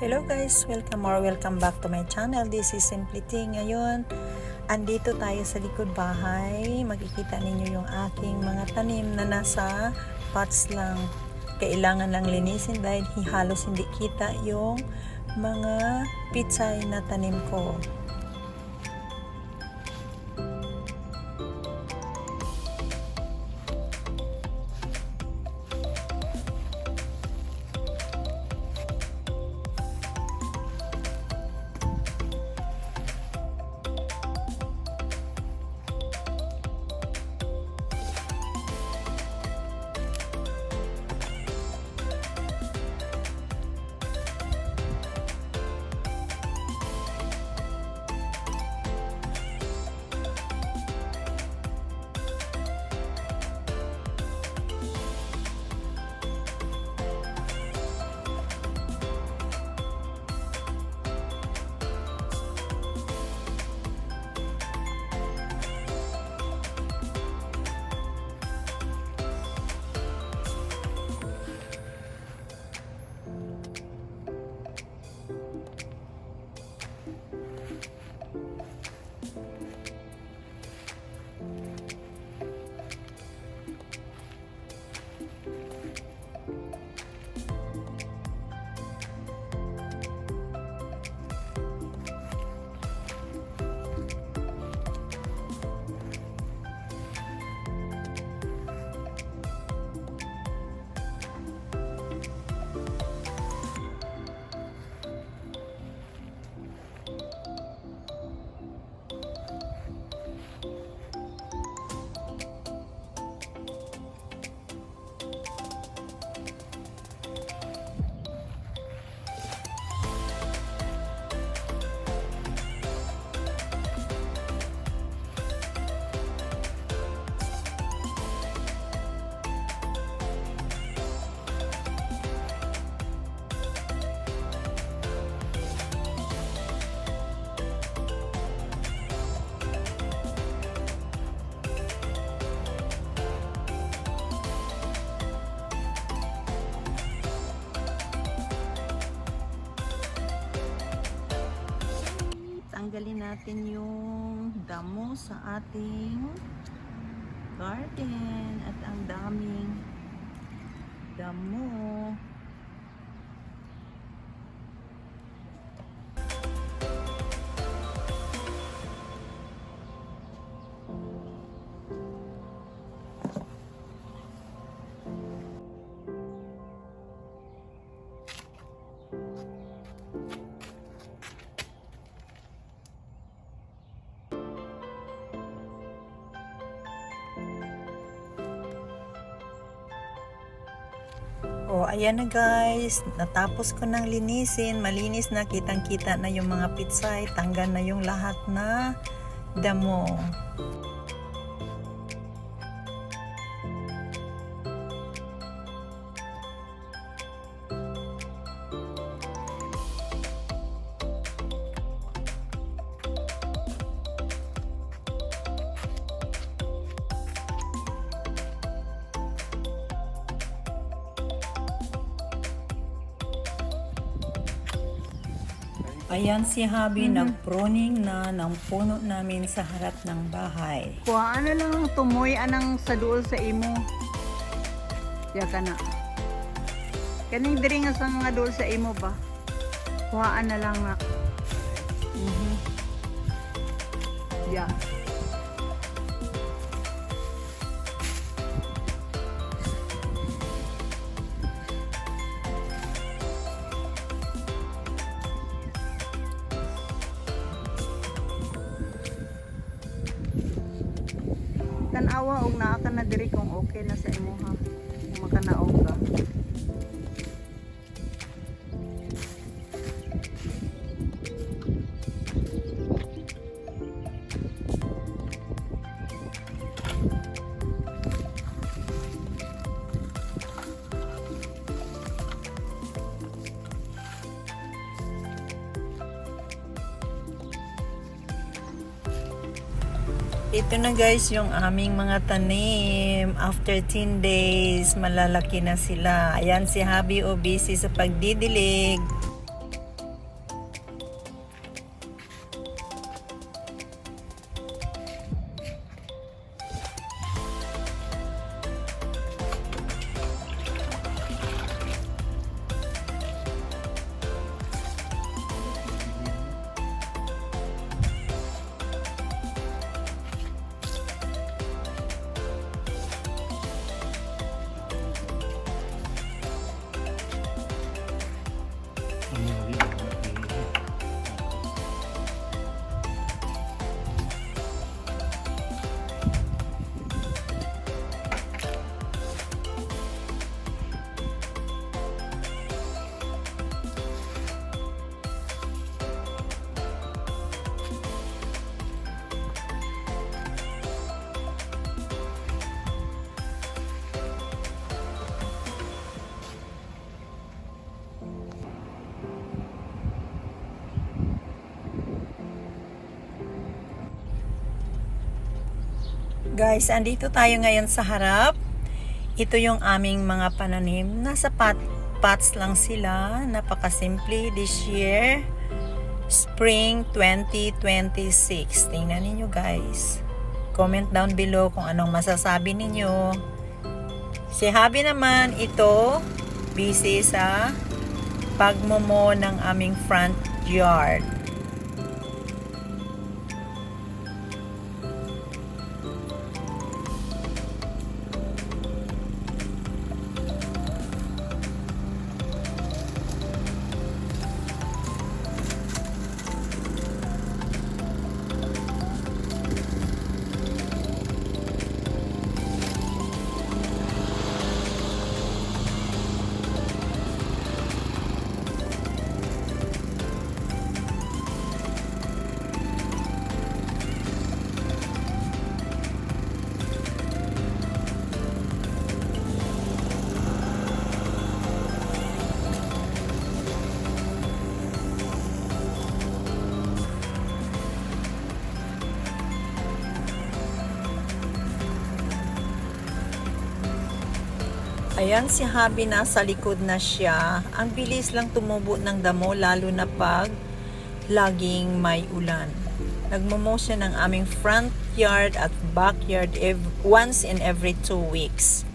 Hello guys, welcome back to my channel. This is Simply T. Ngayon, andito tayo sa likod bahay. Makikita ninyo yung aking mga tanim na nasa pots lang. Kailangan lang linisin dahil halos hindi kita yung mga pitsay na tanim ko. Tanggalin natin yung damo sa ating garden at ang daming damo. Oh, ayan na guys. Natapos ko nang linisin. Malinis na. Kitang-kita na yung mga pitsay. Tanggal na yung lahat na damo. Ayan si Habi, nag-pruning na ng puno namin sa harap ng bahay. Kuha ano lang tumoy anang sa duol sa imo. Ya kana. Kaning diri nga sa mga duol sa imo ba? Kuhaan na lang nga. Ya. Tanawa og naa ka na diri kung okay na sa imo ha. Kung makanaog ka. Ito na guys yung aming mga tanim. After 10 days, malalaki na sila. Ayan si Habi busy sa pagdidilig. Guys, andito tayo ngayon sa harap. Ito yung aming mga pananim. Nasa pots lang sila. Napakasimple this year. Spring 2026. Tingnan ninyo guys. Comment down below kung anong masasabi ninyo. Si Habi naman ito, busy sa pagmomo ng aming front yard. Ayan si Habi, nasa likod na siya. Ang bilis lang tumubo ng damo lalo na pag laging may ulan. Nagmumo siya ng aming front yard at backyard once in every 2 weeks.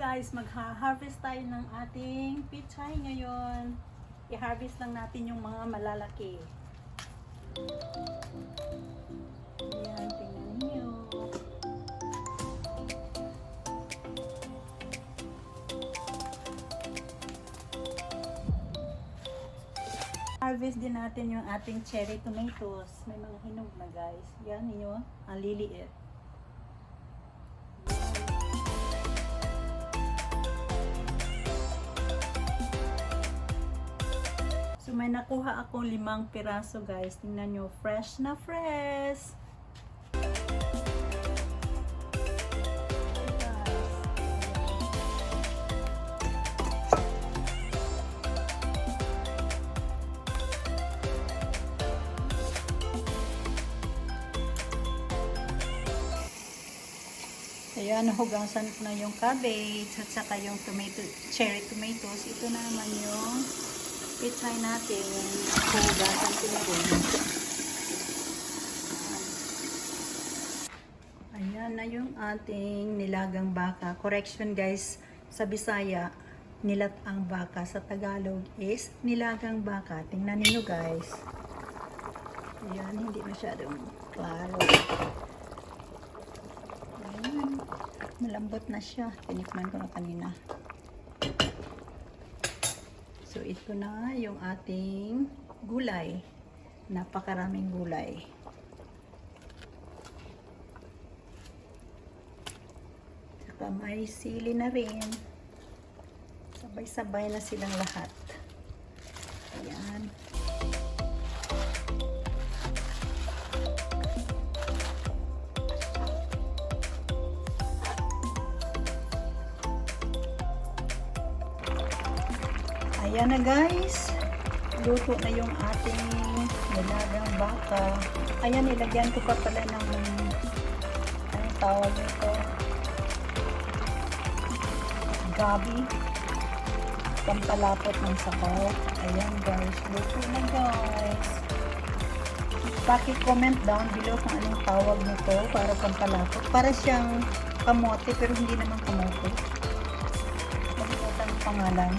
Guys, magha-harvest tayo ng ating pichay ngayon. I-harvest lang natin yung mga malalaki. Ayan, tingnan niyo. Harvest din natin yung ating cherry tomatoes. May mga hinog na guys. Yan niyo, ang liliit. So may nakuha akong 5 piraso guys. Tingnan nyo, fresh na fresh. Ayan, nahugasan ko na yung cabbage at saka yung cherry tomatoes. Ito naman yung pichay natin. Hugasan ko na rin. Ayan na yung ating nilagang baka. Correction guys, sa Bisaya, nilat ang baka. Sa Tagalog is nilagang baka. Tingnan niyo guys. Ayan, hindi masyadong klaro. Ayan, malambot na siya. Tinikman ko na kanina. So, ito na yung ating gulay. Napakaraming gulay. Saka may sili na rin. Sabay-sabay na silang lahat. Ayan. Ayan na guys, luto na yung ating nilagang baka. Ayan, nilagyan ko pa pala ng anong tawag nito, gabi, pampalapot ng sabaw. Ayan guys, luto na guys. Paki-comment down below kung anong tawag nito para pampalapot. Para siyang kamote pero hindi naman kamote. Nakikita ang pangalan.